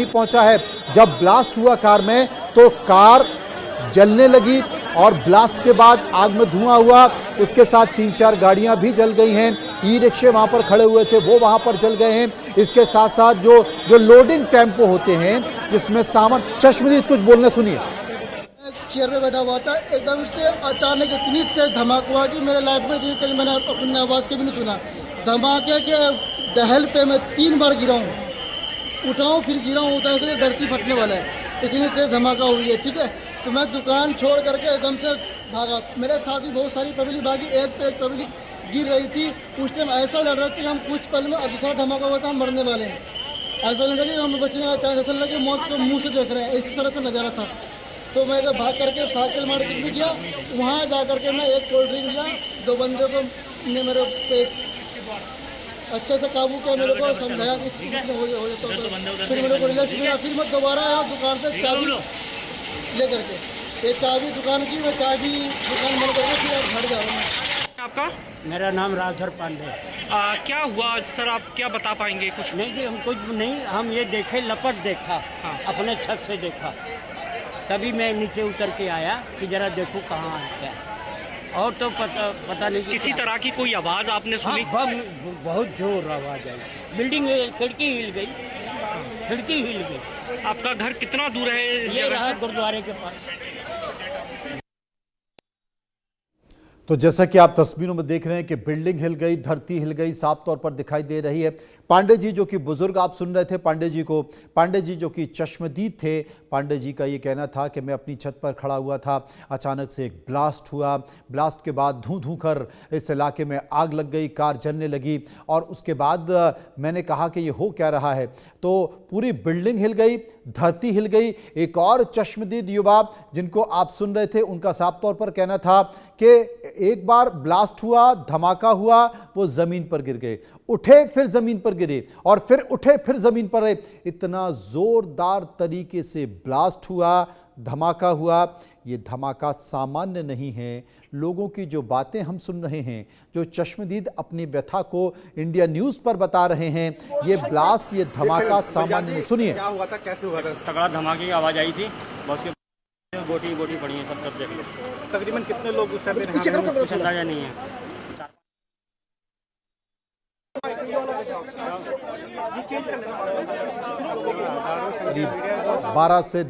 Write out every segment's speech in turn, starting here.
नहीं पहुंचा है। जब ब्लास्ट हुआ कार में तो कार जलने लगी और ब्लास्ट के बाद आग में धुआं हुआ, उसके साथ 3-4 गाड़ियां भी जल गई हैं। ई रिक्शे वहां पर खड़े हुए थे वो वहां पर जल गए हैं। इसके साथ साथ जो लोडिंग टेम्पो होते हैं जिसमें सामान, चश्मदीद कुछ बोलने सुनिए। चेयर पे बैठा हुआ था, एकदम से अचानक इतनी तेज धमाका हुआ कि मेरे लाइफ में इतनी तेज मैंने अपनी आवाज़ कभी नहीं सुना। धमाके के दहल पे मैं 3 बार गिरा हूँ, उठाऊँ फिर गिरा हूँ, उठा इसलिए धरती फटने वाला है, इतनी तेज धमाका हुई है। ठीक है, तो मैं दुकान छोड़ करके एकदम से भागा। मेरे साथ भी बहुत सारी पब्लिक भागी, एक पे एक पब्लिक गिर रही थी। उस टाइम ऐसा लग रहा था कि हम कुछ पल में दूसरा धमाका हुआ था, हम मरने वाले हैं। ऐसा लग रहा कि हम बचने का चांस, ऐसा लगा कि मौत को मुँह से देख रहे हैं, इस तरह से नज़ारा था। तो मैं भाग करके साइकिल मार्केट में गया, वहाँ जा करके मैं एक कोल्ड ड्रिंक लिया। 2 बंदे को ने मेरे पेट अच्छे से काबू किया, मेरे को समझाया कि हो जाता है, फिर मेरे को रिलैक्स मिला। फिर मैं दोबारा आया दुकान पे चाबी ले करके, ये चाबी दुकान की, मैं चाबी दुकान बंद करके फिर घर जा रहा हूँ। आपका? मेरा नाम राजधर पांडे। क्या हुआ सर, आप क्या बता पाएंगे कुछ? नहीं जी, हम कुछ नहीं, हम ये देखे, लपट देखा। हाँ। अपने छत से देखा, तभी मैं नीचे उतर के आया कि जरा देखूं कहाँ है, और तो पता नहीं किसी तरह की कोई आवाज़ आपने सुनी? हाँ, बहुत जोर आवाज़ आई, बिल्डिंग खिड़की हिल गई, खिड़की हिल गई। आपका घर कितना दूर है इस ये जगह रहा से? गुरुद्वारे के पास। तो जैसा कि आप तस्वीरों में देख रहे हैं कि बिल्डिंग हिल गई, धरती हिल गई, साफ तौर पर दिखाई दे रही है। पांडे जी जो कि बुजुर्ग, आप सुन रहे थे पांडे जी को, पांडे जी जो कि चश्मदीद थे, पांडे जी का ये कहना था कि मैं अपनी छत पर खड़ा हुआ था, अचानक से एक ब्लास्ट हुआ। ब्लास्ट के बाद धू धू कर इस इलाके में आग लग गई, कार जलने लगी और उसके बाद मैंने कहा कि ये हो क्या रहा है, तो पूरी बिल्डिंग हिल गई, धरती हिल गई। एक और चश्मदीद युवा जिनको आप सुन रहे थे, उनका साफ तौर पर कहना था कि एक बार ब्लास्ट हुआ, धमाका हुआ, वो जमीन पर गिर गए, उठे फिर जमीन पर गिरे और फिर उठे फिर जमीन पर रहे। इतना जोरदार तरीके से ब्लास्ट हुआ, धमाका हुआ। ये धमाका सामान्य नहीं है। लोगों की जो बातें हम सुन रहे हैं, जो चश्मदीद अपनी व्यथा को इंडिया न्यूज पर बता रहे हैं, ये ब्लास्ट, ये धमाका सामान्य नहीं। सुनिए क्या हुआ था, कैसे हुआ था? तगड़ा धमाके की आवाज़ आई थी, बस गोटी गोटी पड़ी है, सब देख लो। तकरीबन कितने लोग उस टाइम पे कुछ अंदाजा नहीं है। करीब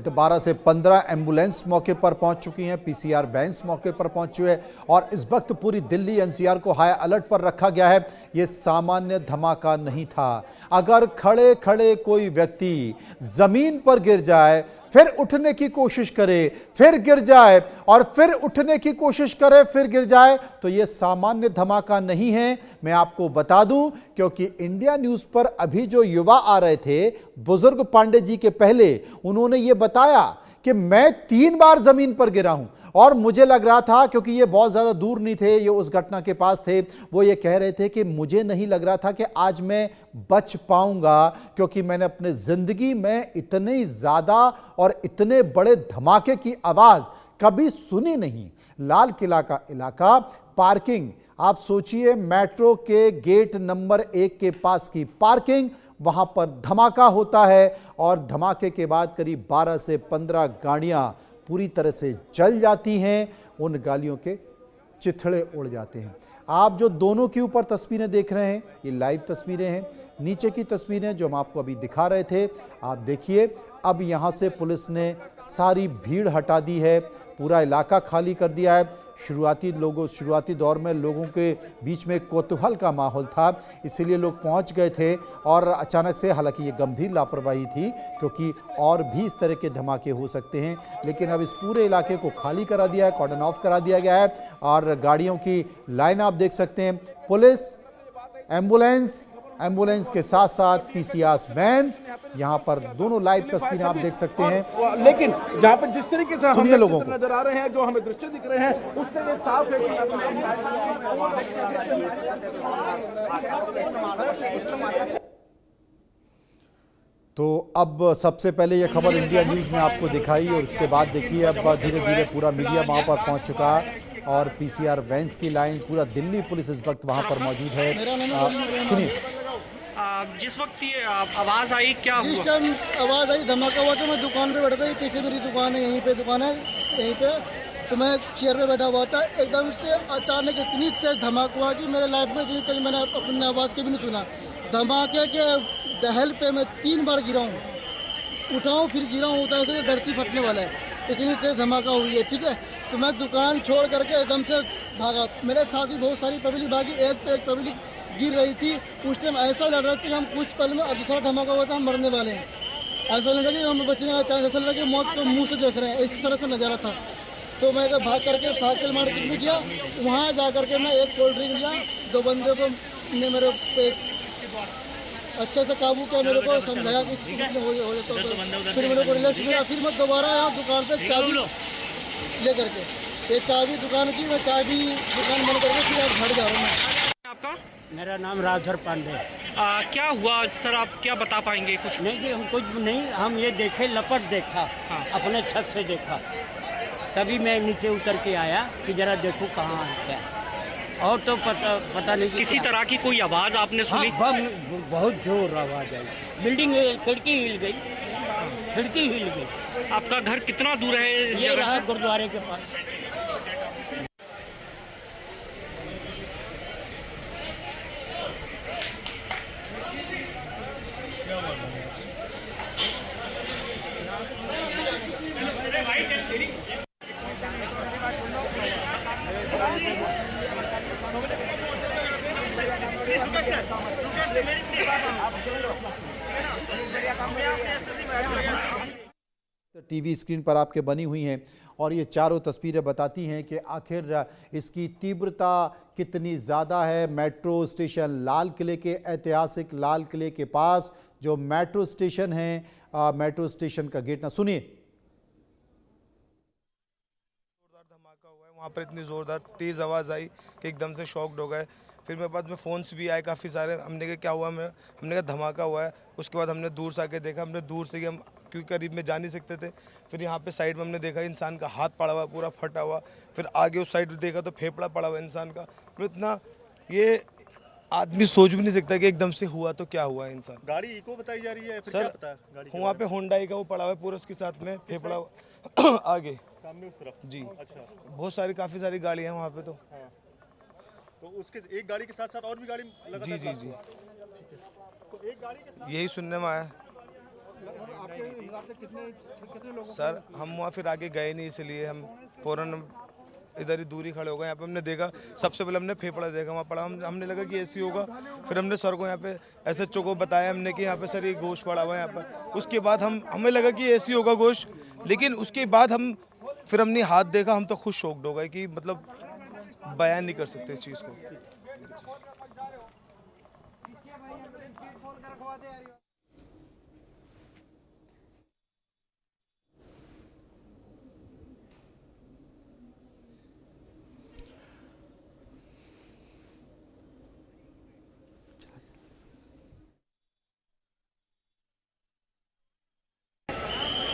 12 से 15 एम्बुलेंस मौके पर पहुंच चुकी हैं, पीसीआर वैन्स मौके पर पहुंच चुके हैं और इस वक्त पूरी दिल्ली एनसीआर को हाई अलर्ट पर रखा गया है। यह सामान्य धमाका नहीं था। अगर खड़े खड़े कोई व्यक्ति जमीन पर गिर जाए, फिर उठने की कोशिश करे, फिर गिर जाए और फिर उठने की कोशिश करे, फिर गिर जाए, तो यह सामान्य धमाका नहीं है। मैं आपको बता दूं, क्योंकि इंडिया न्यूज पर अभी जो युवा आ रहे थे, बुजुर्ग पांडे जी के पहले, उन्होंने यह बताया कि मैं 3 बार जमीन पर गिरा हूं और मुझे लग रहा था, क्योंकि ये बहुत ज़्यादा दूर नहीं थे, ये उस घटना के पास थे, वो ये कह रहे थे कि मुझे नहीं लग रहा था कि आज मैं बच पाऊंगा, क्योंकि मैंने अपने ज़िंदगी में इतनी ज़्यादा और इतने बड़े धमाके की आवाज़ कभी सुनी नहीं। लाल किला का इलाका, पार्किंग, आप सोचिए मेट्रो के गेट नंबर 1 के पास की पार्किंग, वहां पर धमाका होता है और धमाके के बाद करीब 12 से 15 गाड़ियां पूरी तरह से जल जाती हैं, उन गाड़ियों के चिथड़े उड़ जाते हैं। आप जो दोनों के ऊपर तस्वीरें देख रहे हैं, ये लाइव तस्वीरें हैं। नीचे की तस्वीरें जो हम आपको अभी दिखा रहे थे, आप देखिए, अब यहाँ से पुलिस ने सारी भीड़ हटा दी है, पूरा इलाका खाली कर दिया है। शुरुआती दौर में लोगों के बीच में कौतूहल का माहौल था, इसीलिए लोग पहुंच गए थे और अचानक से, हालांकि ये गंभीर लापरवाही थी क्योंकि और भी इस तरह के धमाके हो सकते हैं, लेकिन अब इस पूरे इलाके को खाली करा दिया है, कॉर्डन ऑफ करा दिया गया है और गाड़ियों की लाइन आप देख सकते हैं। पुलिस, एम्बुलेंस के साथ साथ पीसीआर वैन, यहाँ पर दोनों लाइव तस्वीरें आप देख सकते हैं। लेकिन यहाँ पर जिस तरीके से सुनिए लोगों को नजर आ रहे हैं, जो हमें दृश्य दिख रहे हैं, उससे ये साफ है तो अब सबसे पहले ये खबर इंडिया न्यूज ने आपको दिखाई और उसके बाद देखिए अब धीरे धीरे पूरा मीडिया वहां पर पहुंच चुका है और पीसीआर वैन्स की लाइन, पूरा दिल्ली पुलिस इस वक्त वहां पर मौजूद है। सुनिए। जिस वक्त ये आवाज आई क्या जिस हुआ? टाइम आवाज़ आई धमाका हुआ तो मैं दुकान पे बैठा था, ये पीछे मेरी दुकान है, यहीं पे दुकान है यहीं पे, तो मैं चेयर पे बैठा हुआ था। एकदम से अचानक इतनी तेज धमाका हुआ कि मेरे लाइफ में इतनी तेज मैंने अपनी आवाज़ कभी नहीं सुना। धमाके के दहल पे मैं 3 बार गिरा हूँ, उठाऊँ फिर गिरा हूँ, उठाऊँ से धरती फटने वाला है, इतनी तेज धमाका हुई है। ठीक है, तो मैं दुकान छोड़ करके एकदम से भागा। मेरे साथ भी बहुत सारी पब्लिक भागी, एक पे एक पब्लिक गिर रही थी। उस टाइम ऐसा लग रहा था कि हम कुछ पल में दूसरा धमाका हुआ था, हम मरने वाले हैं। ऐसा लग रहा कि हम बचने का चांस, ऐसा लग रहा कि मौत को मुंह से देख रहे हैं, इस तरह से नज़ारा था। तो मैं भाग करके साइकिल मार्केट में गया, वहाँ जा करके मैं एक कोल्ड ड्रिंक लिया। 2 बंदे को ने मेरे पे अच्छे से काबू किया, मेरे को समझाया कि हो जाता तो फिर मेरे को रिलैक्स मिला। फिर मैं दोबारा आया दुकान पे चाबी ले करके, ये चाबी दुकान की, मैं चाबी दुकान बंद करके फिर अब घर जा रहा हूँ। आपका मेरा नाम राजधर पांडे है। क्या हुआ सर, आप क्या बता पाएंगे कुछ? नहीं जी, हम कुछ नहीं, हम ये देखे, लपट देखा, हाँ। अपने छत से देखा, तभी मैं नीचे उतर के आया कि जरा देखूं कहाँ क्या। और तो पता नहीं कि किसी क्या। तरह की कोई आवाज आपने हाँ, सुनी? बहुत जोर आवाज आई, बिल्डिंग खिड़की हिल गई, खिड़की हिल गई। आपका घर कितना दूर है इस ये जगह रहा से? गुरुद्वारे के पास। टीवी स्क्रीन पर आपके बनी हुई हैं और ये चारों तस्वीरें बताती हैं कि आखिर इसकी तीव्रता कितनी ज़्यादा है। मेट्रो स्टेशन लाल किले के ऐतिहासिक लाल किले के पास जो मेट्रो स्टेशन है, मेट्रो स्टेशन का गेट ना सुनिए। जोरदार धमाका हुआ है, वहाँ पर इतनी जोरदार तेज़ आवाज़ आई कि एकदम से शॉक्ड हो गए। फिर मेरे पास में फ़ोन्स भी आए काफ़ी सारे, हमने कहा क्या हुआ, हमने कहा धमाका हुआ है। उसके बाद हमने दूर से आके देखा, हमने दूर से हम क्योंकि करीब में जा नहीं सकते थे। फिर यहाँ पे साइड में हमने देखा इंसान का हाथ पड़ा हुआ, पूरा फटा हुआ। फिर आगे उस साइड देखा तो फेफड़ा पड़ा हुआ इंसान का। तो इतना ये आदमी सोच भी नहीं सकता कि एकदम से हुआ तो क्या हुआ इंसान। गाड़ी इको बताई जा रही है, फिर सर क्या पता है गाड़ी के वहाँ पे होंडाई का वो पड़ा हुआ है पूरा, उसके साथ में फेफड़ा हुआ आगे सामने उस तरफ? जी। अच्छा, बहुत सारी काफ़ी सारी गाड़ियाँ हैं वहाँ पे। तो उसके एक गाड़ी के साथ साथ और भी गाड़ी लगातार जी जी जी, तो एक गाड़ी के साथ यही सुनने में आया आपके हिसाब से कितने लोग? सर। हम वहाँ फिर आगे गए नहीं, इसलिए हम फ़ौरन इधर ही दूरी खड़े हो गए। यहाँ पे हमने देखा, सबसे पहले हमने फेफड़ा देखा वहाँ पड़ा, हमने लगा कि ऐसी होगा। फिर हमने सर को यहाँ पे SHO को बताया हमने कि यहाँ पे सर ये गोश्त पड़ा हुआ है यहाँ पर। उसके बाद हमें लगा कि ऐसी होगा गोश्त, लेकिन उसके बाद फिर हमने हाथ देखा, हम तो खुद शॉक्ड हो गए कि मतलब बयान नहीं कर सकते इस चीज़ को।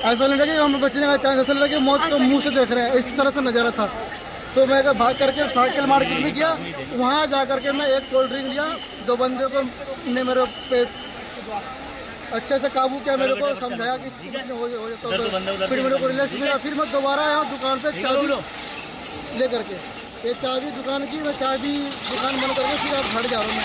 ऐसा लग रहा कि हम बचने का चांस, ऐसा लग रहा कि मौत को मुंह से देख रहे हैं, इस तरह से नज़ारा था। तो मैं भाग करके साइकिल मार्केट में गया, वहाँ जा करके मैं एक कोल्ड ड्रिंक लिया। 2 बंदे को ने मेरे पे अच्छे से काबू किया, मेरे को समझाया कि हो जाता तो फिर मेरे को रिलैक्स मिला। फिर मैं दोबारा आया दुकान पे चाबी ले करके, ये चाबी दुकान की, मैं चाबी दुकान बंद करके फिर अब घर जा रहा हूँ।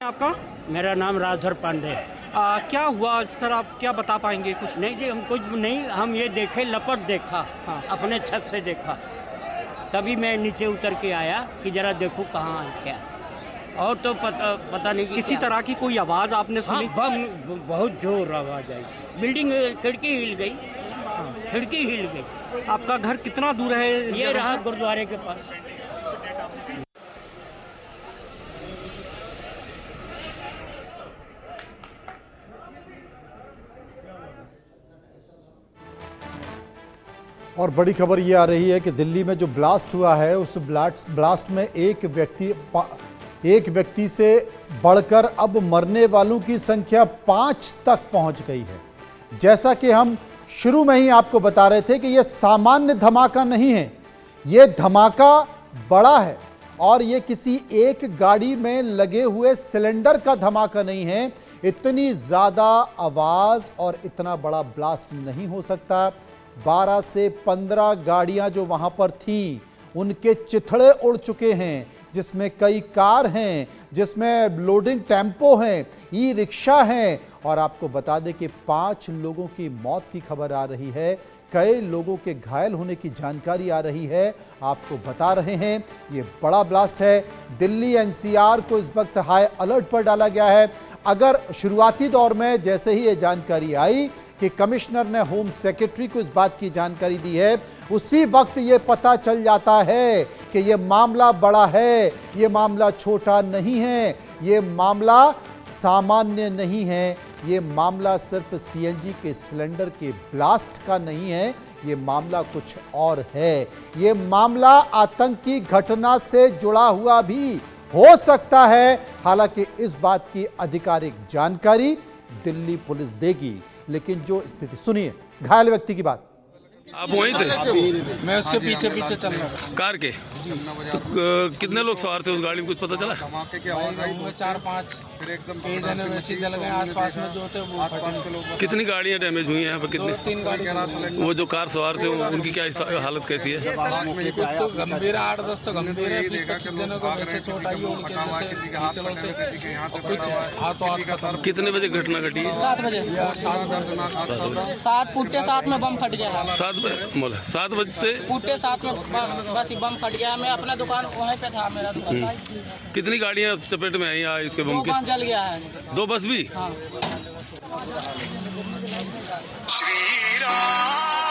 आपका मेरा नाम राजधर पांडे है। क्या हुआ सर, आप क्या बता पाएंगे कुछ? नहीं जी, हम कुछ नहीं, हम ये देखे, लपट देखा, हाँ। अपने छत से देखा, तभी मैं नीचे उतर के आया कि जरा देखूं कहाँ क्या। और तो पता नहीं कि किसी क्या। तरह की कोई आवाज आपने हाँ, सुनी? बहुत जोर आवाज आई, बिल्डिंग खिड़की हिल गई, खिड़की हिल गई। आपका घर कितना दूर है इस ये जगह रहा से? गुरुद्वारे के पास। और बड़ी खबर ये आ रही है कि दिल्ली में जो ब्लास्ट हुआ है उस ब्लास्ट में एक व्यक्ति से बढ़कर अब मरने वालों की संख्या 5 तक पहुंच गई है। जैसा कि हम शुरू में ही आपको बता रहे थे कि यह सामान्य धमाका नहीं है, यह धमाका बड़ा है और यह किसी एक गाड़ी में लगे हुए सिलेंडर का धमाका नहीं है, इतनी ज्यादा आवाज और इतना बड़ा ब्लास्ट नहीं हो सकता। 12 से 15 गाड़ियां जो वहां पर थीं, उनके चिथड़े उड़ चुके हैं, जिसमें कई कार हैं, जिसमें लोडिंग टेम्पो हैं, ई रिक्शा हैं। और आपको बता दें कि 5 लोगों की मौत की खबर आ रही है, कई लोगों के घायल होने की जानकारी आ रही है। आपको बता रहे हैं ये बड़ा ब्लास्ट है। दिल्ली एनसीआर को इस वक्त हाई अलर्ट पर डाला गया है। अगर शुरुआती दौर में जैसे ही ये जानकारी आई कि कमिश्नर ने होम सेक्रेटरी को इस बात की जानकारी दी है, उसी वक्त ये पता चल जाता है कि ये मामला बड़ा है, ये मामला छोटा नहीं है, ये मामला सामान्य नहीं है, ये मामला सिर्फ सीएनजी के सिलेंडर के ब्लास्ट का नहीं है, ये मामला कुछ और है। ये मामला आतंकी घटना से जुड़ा हुआ भी हो सकता है। हालांकि इस बात की आधिकारिक जानकारी दिल्ली पुलिस देगी, लेकिन जो स्थिति, सुनिए घायल व्यक्ति की बात। आप वहीं थे? मैं उसके पीछे पीछे चल रहा था कार के। तो कितने लोग सवार थे उस गाड़ी में, कुछ पता चला? धमाके की आवाज आई, 4-5 फिर एकदम कई जने वैसे जल गए। आसपास में जो थे वो आसपास के लोग। कितनी गाड़ियां डैमेज हुई हैं यहाँ पे? कितनी? 2-3 गाड़ी। वो जो कार सवार थे उनकी क्या हालत कैसी है? कुछ तो गंभीर, 8-10 तो गंभीर है, 20-25 जनों को वैसे चोट आई उनके जैसे चीचड़ों से, कुछ हाथों हाथ। कितने बजे घटना घटी? 7 बजे। 7 पुट्टे 7 में बम फट गया है। 7 बजते पुट्टे 7 में बस बम फट गया। मैं अपना दुकान वहीं पे था, मेरा दुकान। कितनी गाड़ियां चपेट में आई इसके बम 2 के? बस जल गया है। 2 बस भी? हाँ। श्री राम।